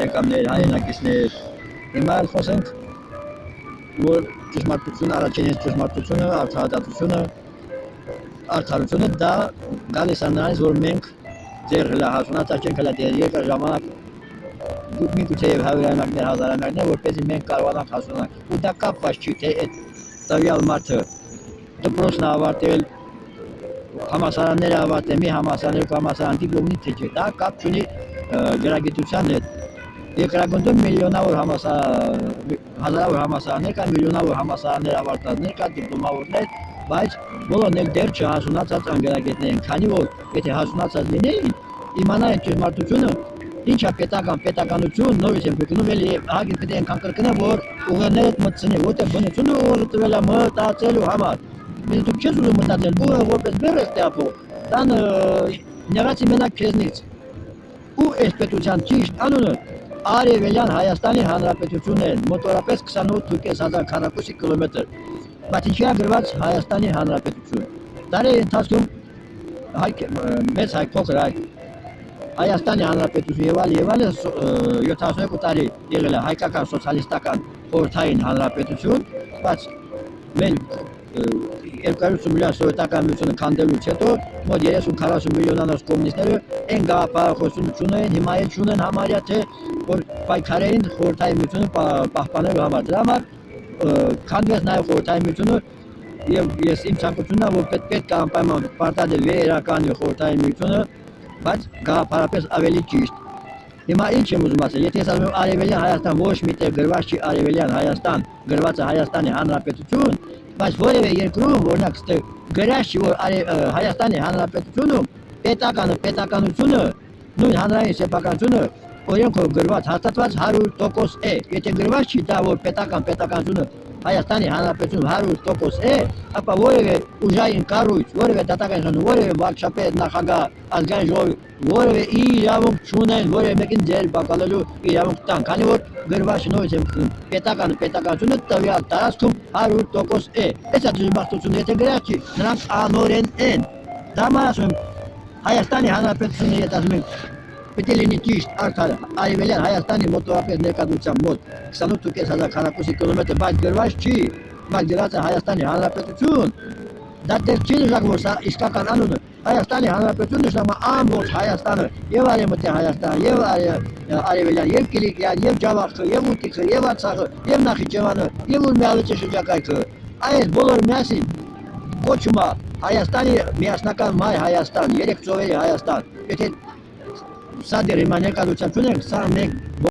բարեկամներ, հայրենակիցներ, հիմա խոսենք, որ ճշմարտությունը, առաջին ճշմարտությունը, արդարությունը դա գալիս է նրանից, որ մենք ձեր հասունացած չենք հլա դեր երկար ժամանակ միգուցե եւ հավերամակներ, հազարամյակներ, որպեսզի մենք կարողանանք հասունանալ։ Ու դա կապված չի, թե այդ տվյալ մարդը դպրոցն ավարտել, համալսարանները ավարտել, մի համալսարան դիպլոմի թե չէ, դա կապ չունի գրագիտության հետ։ Երկրագնդում միլիոնավոր հազարավոր համալսարաններ կան, միլիոնավոր համալսարաններ ավարտածներ կան, դիպլոմավորներ, բայց բոլորն էլ դեռ չհասունացած անգրագետներ են, քանի որ եթե հասունացած լինեին, իմանային ճշմարտությունը, ինչ է պետականություն, նորից եմ կրկնում էլ եւ հագին պետք է այնքան կրկնեմ, որ ուղերները մտցնի, որտեղ բնությունը ուղղը տվել է մտածելու համար։ Մենք դուք չես ուզում մտածել, ուղը որպես բեռ է ստեղծում, դան նեղացի մենակ քեզնից։ Ու այս պետության ճիշտ անունը Արևելյան Հայաստանի Հանրապետությունն է, մոտորապես 28.500 քառակուսի կիլոմետր, բայց ինչի է գրված Հայաստանի Հանրապետություն։ Տարի ընթացքում մեծ հայ, փոքր հայ, Հայաստանի Հանրապետություն եւ այլ 72 տարի եղել է հայկական սոցիալիստական խորհրդային հանրապետություն, բայց մեր 250 միլիոն սովետական միությունը քանդելուց հետո մոտ 30-40 միլիոնանոց կոմունիստները այն գաղափարախոսությունը չունեն, հիմա էլ չունեն համարյա թե որ պայքարային խորհրդային միությունը պահպանելու համար։ Դրա համար քանդվեց նաեւ խորհրդային միությունը եւ ես իմ ցանկությունն է որ պետք է անպայման պարտադիր վերականգնի խորհրդային միությունը, բայց գաղափարապես ավելի ճիշտ։ Հիմա ինչ եմ ուզում ասել, եթե ես ասում եմ Արևելյան Հայաստան, ոչ միտեղ գրված չի Արևելյան Հայաստան, գրված է Հայաստանի Հանրապետություն, բայց որևէ երկրում, օրինակ, գրած չի, որ Հայաստանի Հանրապետությունում պետականությունը, նույն հանրային սեփականությունը օրենքով գրված, հաստատված 100% է։ Եթե գրված չի դա, որ պետականությունը Հայաստանի Հանրապետություն 100% է, ապա որևէ ուժային կառույց, որևէ դատական ժողով, որևէ վարչապետ, նախագահ, ազգային ժողով, որևէ իրավունք չունեն, որևէ մեկին ձեր բակալելու իրավունք տան, քանի որ գրված նույնիսկ եմ պետականությունը տվյալ տարածքում 100% է։ Այս ճշմարտությունը եթե գրած չի, նրանք անօրեն են։ Դա ասում Հայաստանի Հանրապետությունը եթե ասում են պետք է լինի ճիշտ արդար Արևելյան Հայաստանի մոտավորապես ներկայությամբ մոտ 28.500 քառակուսի կիլոմետր, բայց գրված չի, բայց գրված է Հայաստանի Հանրապետություն, դա դեռ չի նշանակում, որ սա իսկական անունը Հայաստանի Հանրապետություն նշանակում է ամբողջ Հայաստանը, եւ Արևմտյան Հայաստան, եւ Արևելյան, եւ Կիլիկիան, եւ Ջավախքը, եւ Ուտիքը, եւ Արցախը, եւ Նախիջևանը, եւ Ուրմիալիչի շրջակայքը, այս բոլորը միասին կոչում է Հայաստանի միասնական մայր Հայաստան, երեք ծովերի Հայաստան։ Եթե սա դեր հիմա ներկայացուցիչ ունենք, սա մենք